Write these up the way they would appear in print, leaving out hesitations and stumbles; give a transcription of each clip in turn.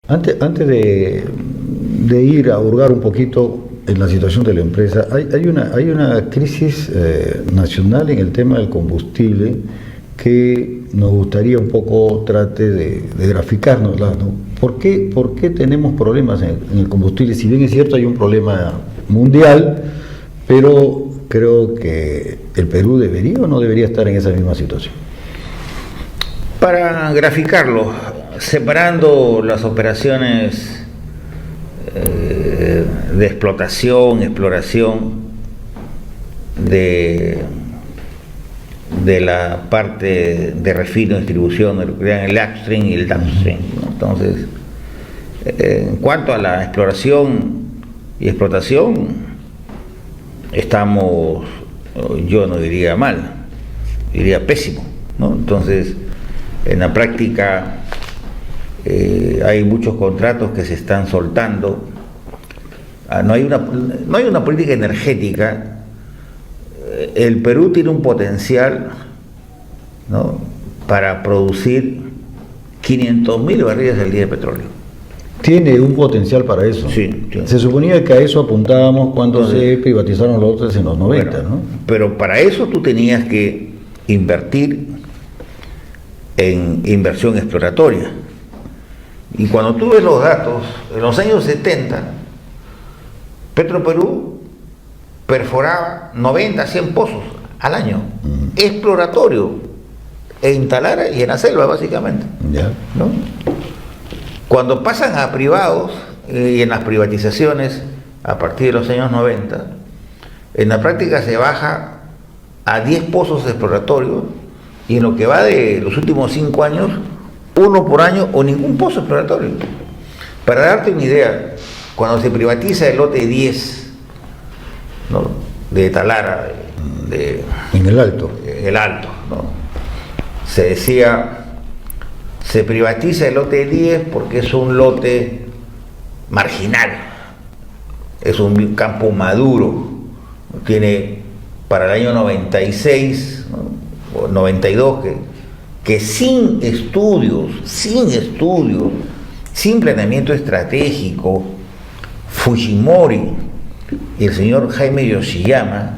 Antes de ir a hurgar un poquito en la situación de la empresa, hay una crisis nacional en el tema del combustible que nos gustaría un poco trate de graficárnosla, ¿no? ¿Por qué tenemos problemas en el combustible? Si bien es cierto hay un problema mundial, pero creo que el Perú debería o no debería estar en esa misma situación. Para graficarlo, separando las operaciones de exploración de la parte de refino, distribución, lo que llaman el upstream y el downstream, ¿no? Entonces, en cuanto a la exploración y explotación, estamos, yo no diría mal, diría pésimo, ¿no? Entonces, en la práctica hay muchos contratos que se están soltando. No hay una política energética. El Perú tiene un potencial, ¿no?, para producir 500.000 barriles al día de petróleo. Tiene un potencial para eso. Sí. Se suponía que a eso apuntábamos cuando se privatizaron los otros en los 90, bueno, ¿no? Pero para eso tú tenías que invertir en inversión exploratoria. Y cuando tú ves los datos, en los años 70, Petroperú perforaba 90, 100 pozos al año, exploratorio, en Talara y en la selva, básicamente. Ya. ¿No? Cuando pasan a privados y en las privatizaciones, a partir de los años 90, en la práctica se baja a 10 pozos exploratorios, y en lo que va de los últimos 5 años, 1 por año o ningún pozo exploratorio. Para darte una idea, cuando se privatiza el lote 10, ¿no?, de Talara, en el Alto, ¿no?, se decía, se privatiza el lote 10 porque es un lote marginal, es un campo maduro, tiene para el año 96, ¿no?, o 92, que sin estudios, sin planeamiento estratégico, Fujimori y el señor Jaime Yoshiyama,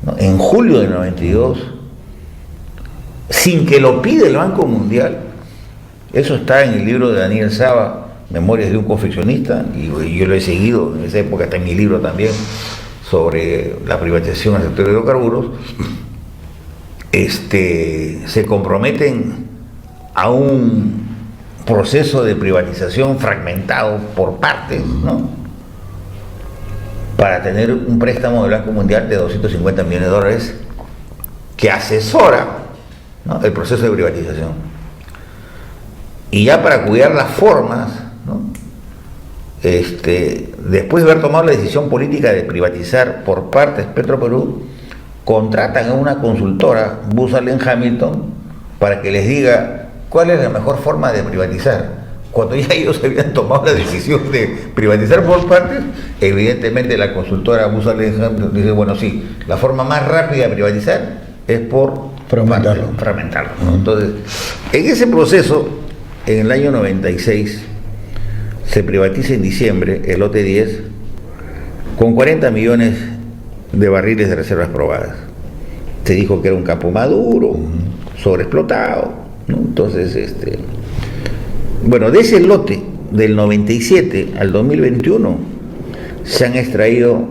¿no?, en julio del 92, sin que lo pida el Banco Mundial, eso está en el libro de Daniel Saba, Memorias de un confeccionista, y yo lo he seguido en esa época, está en mi libro también, sobre la privatización del sector de hidrocarburos, se comprometen a un proceso de privatización fragmentado por partes, ¿no?, para tener un préstamo del Banco Mundial de 250 millones de dólares que asesora, ¿no?, el proceso de privatización. Y ya para cuidar las formas, ¿no?, después de haber tomado la decisión política de privatizar por partes Petroperú, contratan a una consultora, Booz Allen Hamilton, para que les diga cuál es la mejor forma de privatizar. Cuando ya ellos habían tomado la decisión de privatizar por partes, evidentemente la consultora Booz Allen Hamilton dice, bueno, sí, la forma más rápida de privatizar es por fragmentarlo, ¿no? Entonces, en ese proceso, en el año 96, se privatiza en diciembre el lote 10 con 40 millones de barriles de reservas probadas. Se dijo que era un campo maduro, sobreexplotado, ¿no? Entonces, bueno, de ese lote del 97 al 2021 se han extraído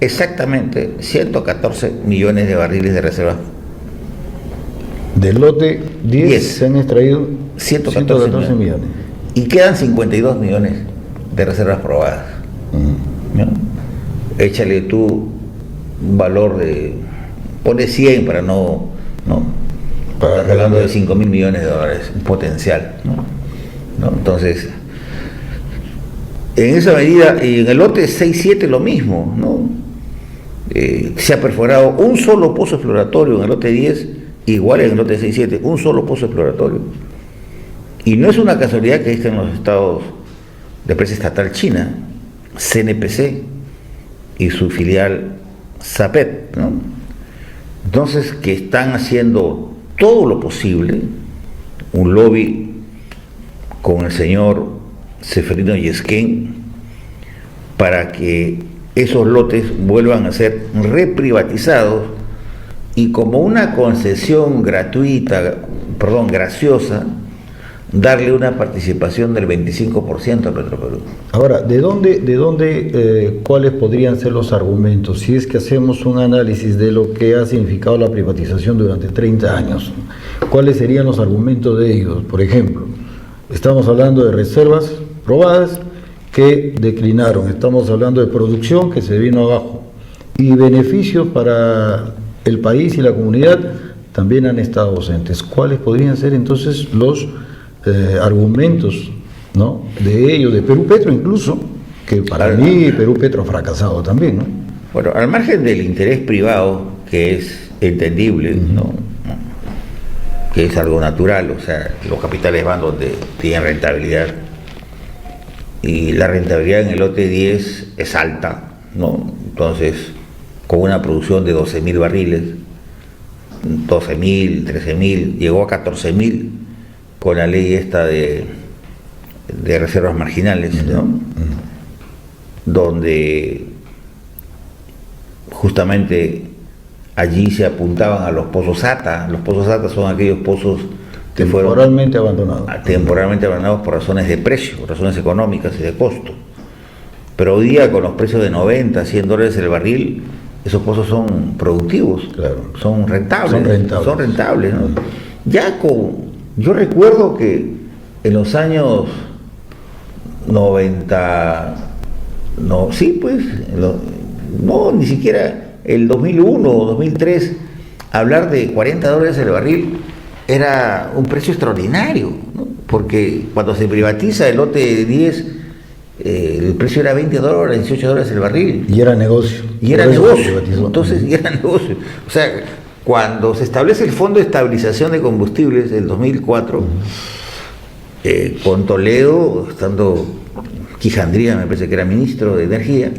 exactamente 114 millones de barriles de reservas. Del lote 10 se han extraído 114 millones. Y quedan 52 millones de reservas probadas. ¿No? Échale tú un valor de, pone 100 para no para hablando de 5.000 millones de dólares, un potencial, ¿no? Entonces, en esa medida, y en el lote 6-7 lo mismo, ¿no? Se ha perforado un solo pozo exploratorio en el lote 10, igual en el lote 6-7, un solo pozo exploratorio. Y no es una casualidad que estén los estados de empresa estatal china, CNPC, y su filial SAPET, ¿no? Entonces, que están haciendo todo lo posible, un lobby con el señor Ceferino y Esquén para que esos lotes vuelvan a ser reprivatizados y como una concesión graciosa, darle una participación del 25% a Petroperú. Ahora, cuáles podrían ser los argumentos? Si es que hacemos un análisis de lo que ha significado la privatización durante 30 años, ¿cuáles serían los argumentos de ellos? Por ejemplo, estamos hablando de reservas probadas que declinaron, estamos hablando de producción que se vino abajo y beneficios para el país y la comunidad también han estado ausentes. ¿Cuáles podrían ser entonces los argumentos, ¿no?, de ellos, de Perú Petro incluso, que para mí Perú Petro ha fracasado también, ¿no? Bueno, al margen del interés privado, que es entendible, ¿no?, que es algo natural, o sea, los capitales van donde tienen rentabilidad, y la rentabilidad en el lote 10 es alta, ¿no? Entonces, con una producción de 12.000 barriles, 12.000, 13.000, llegó a 14.000 con la ley esta de reservas marginales, ¿no? Donde justamente allí se apuntaban a los pozos ATA. Los pozos ATA son aquellos pozos que temporalmente abandonados por razones de precio, razones económicas y de costo. Pero hoy día, con los precios de 90, 100 dólares el barril, esos pozos son productivos, claro, son rentables, ¿no? Yo recuerdo que en los años 90, ni siquiera el 2001 o 2003, hablar de 40 dólares el barril era un precio extraordinario, ¿no? Porque cuando se privatiza el lote 10, el precio era 20 dólares, 18 dólares el barril. Y era negocio. Entonces, y era negocio. O sea, cuando se establece el Fondo de Estabilización de Combustibles del 2004, con Toledo, estando Quijandría, me parece que era ministro de Energía,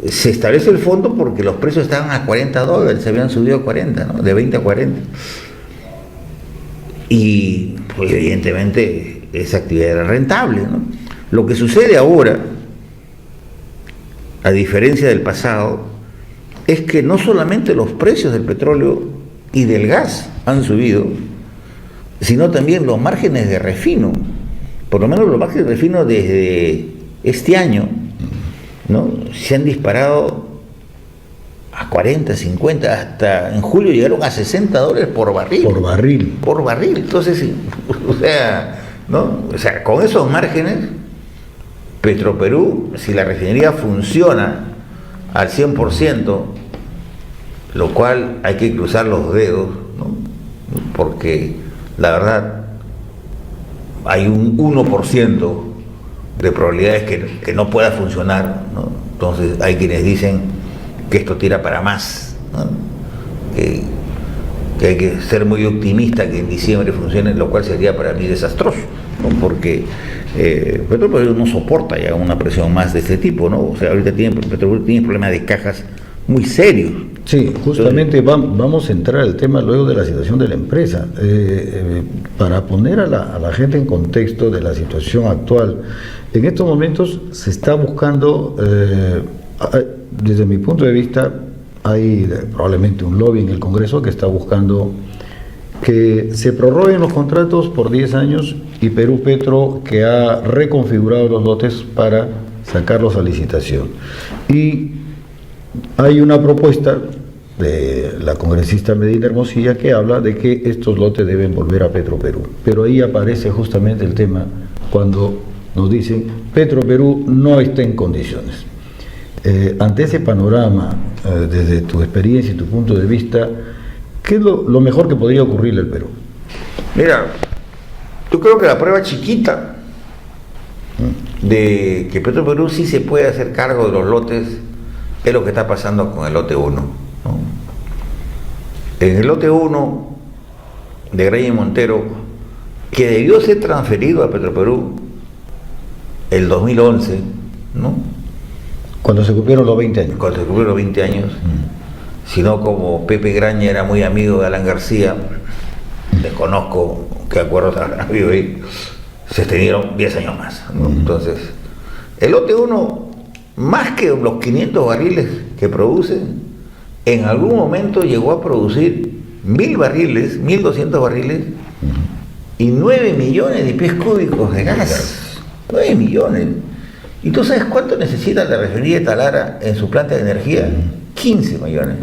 se establece el fondo porque los precios estaban a 40 dólares, se habían subido a 40, ¿no?, de 20 a 40. Y pues, evidentemente esa actividad era rentable, ¿no? Lo que sucede ahora, a diferencia del pasado, es que no solamente los precios del petróleo y del gas han subido, sino también los márgenes de refino. Por lo menos los márgenes de refino desde este año, ¿no?, se han disparado a 40, 50, hasta en julio llegaron a 60 dólares por barril. Por barril. Entonces, con esos márgenes, Petroperú, si la refinería funciona al 100%, lo cual hay que cruzar los dedos, ¿no?, porque la verdad hay un 1% de probabilidades que no pueda funcionar, ¿no? Entonces hay quienes dicen que esto tira para más, ¿no?, que hay que ser muy optimista que en diciembre funcione, lo cual sería para mí desastroso, ¿no?, porque Petroperú no soporta ya una presión más de este tipo, ¿no? O sea, ahorita Petroperú tiene problemas de cajas muy serios. Sí, justamente vamos a entrar al tema luego de la situación de la empresa. Para poner a la gente en contexto de la situación actual, en estos momentos se está buscando, desde mi punto de vista, hay probablemente un lobby en el Congreso que está buscando que se prorroguen los contratos por 10 años y Perú Petro, que ha reconfigurado los lotes para sacarlos a licitación. Y hay una propuesta de la congresista Medina Hermosilla que habla de que estos lotes deben volver a Petroperú. Pero ahí aparece justamente el tema cuando nos dicen Petroperú no está en condiciones. Ante ese panorama, desde tu experiencia y tu punto de vista, ¿qué es lo mejor que podría ocurrirle al Perú? Mira, yo creo que la prueba chiquita de que Petroperú sí se puede hacer cargo de los lotes es lo que está pasando con el lote 1, ¿no? En el lote 1 de Grey y Montero, que debió ser transferido a Petroperú el 2011, ¿no?, cuando se cumplieron los 20 años. Cuando se cumplieron los 20 años, sino como Pepe Graña era muy amigo de Alan García, desconozco qué acuerdos habrán habido ahí, se extendieron 10 años más, ¿no? Entonces, el lote 1, más que los 500 barriles que producen, en algún momento llegó a producir 1000 barriles, 1200 barriles y 9 millones de pies cúbicos de gas. 9 millones. ¿Y tú sabes cuánto necesita la refinería de Talara en su planta de energía? 15 millones.